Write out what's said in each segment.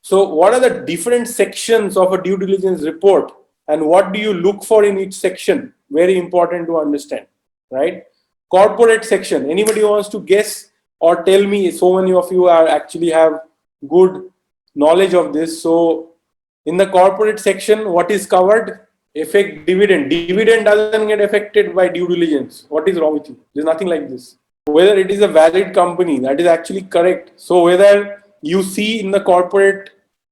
So what are the different sections of a due diligence report and what do you look for in each section? Very important to understand, right? Corporate section. Anybody wants to guess or tell me? So many of you are actually have good knowledge of this. So in the corporate section, what is covered? Effect dividend. Dividend doesn't get affected by due diligence. What is wrong with you? There's nothing like this. Whether it is a valid company, that is actually correct. So whether you see in the corporate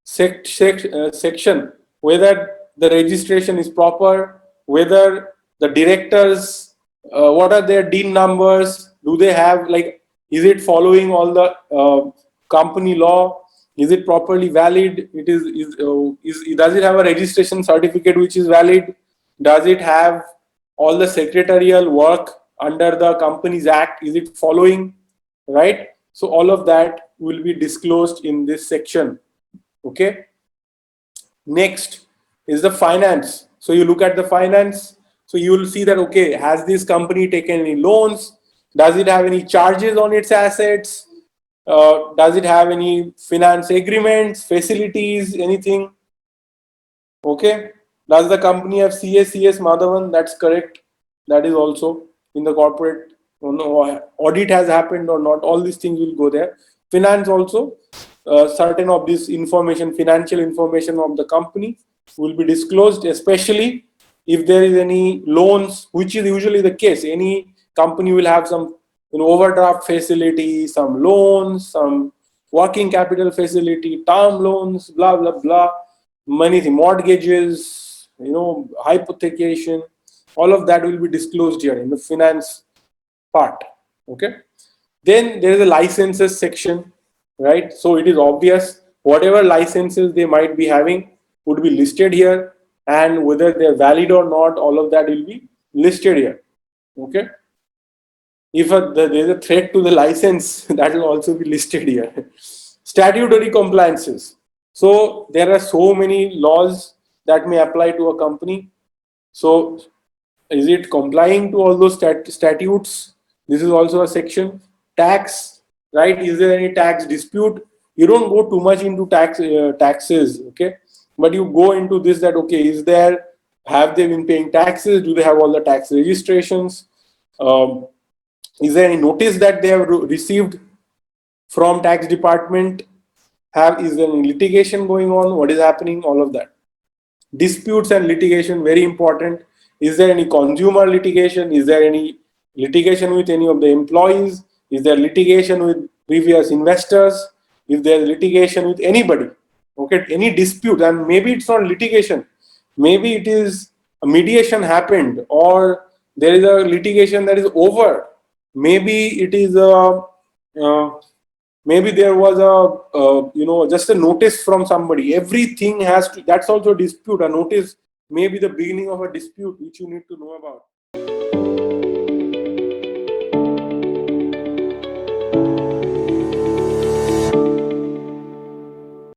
section, whether the registration is proper, whether the directors, what are their DIN numbers, do they have, like, is it following all the company law, is it properly valid, does it have a registration certificate which is valid, does it have all the secretarial work under the Companies Act, is it following, right? So all of that will be disclosed in this section. Okay. Next is the finance. So you look at the finance. So you will see that, okay, has this company taken any loans? Does it have any charges on its assets? Does it have any finance agreements, facilities, anything? Okay. Does the company have CS, Madhavan? That's correct. That is also in the corporate. Audit has happened or not. All these things will go there. Finance also. Certain of this information, financial information of the company will be disclosed, especially if there is any loans, which is usually the case. Any company will have some overdraft facility, some loans, some working capital facility, term loans, blah, blah, blah, money, mortgages, hypothecation, all of that will be disclosed here in the finance part. Okay. Then there is a licenses section, right? So it is obvious whatever licenses they might be having would be listed here, and whether they're valid or not, all of that will be listed here. Okay. If there is a threat to the license, that will also be listed here. Statutory compliances. So there are so many laws that may apply to a company. So is it complying to all those statutes? This is also a section. Tax, right? Is there any tax dispute? You don't go too much into taxes, okay? But you go into this, that, okay, have they been paying taxes? Do they have all the tax registrations? Is there any notice that they have received from tax department? Is there any litigation going on? What is happening? All of that. Disputes and litigation, very important. Is there any consumer litigation? Is there any litigation with any of the employees? Is there litigation with previous investors? If there's litigation with anybody, okay, any dispute, and maybe it's not litigation, maybe it is a mediation happened, or there is a litigation that is over. Maybe it is maybe there was a just a notice from somebody. Everything has to, that's also a dispute. A notice may be the beginning of a dispute which you need to know about.